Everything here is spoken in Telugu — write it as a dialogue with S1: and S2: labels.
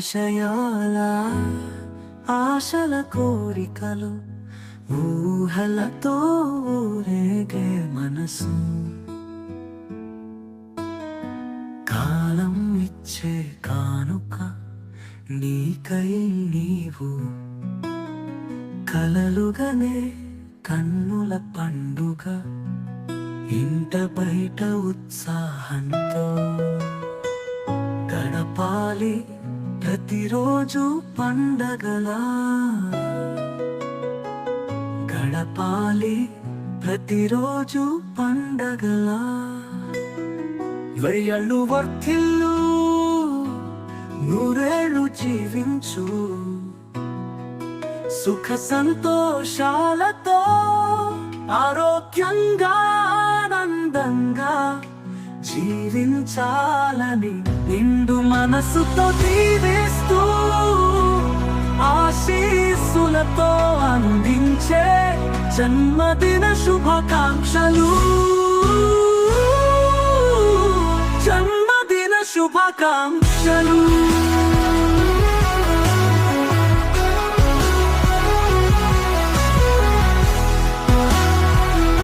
S1: ఆశయాల ఆశల కోరికలు ఊహలతో ఊరేగే మనసు కాలం ఇచ్చే కానుక నీకై నీవు కలలుగనే కన్నుల పండుగ ఇంట బయట ఉత్సాహంతో గడపాలి ప్రతిరోజు పండగలా గడపాలి ప్రతిరోజు పండగలా వెయ్యళ్ళు వర్ధిల్లు నూరేళ్ళు జీవించు సుఖ సంతోషాలతో ఆరోగ్యంగా ఆనందంగా జీవించాలని నిండు మనసుతో దీవిస్తూ ఆశీస్సులతో అందించే జన్మదిన శుభాకాంక్షలు జన్మదిన శుభాకాంక్షలు.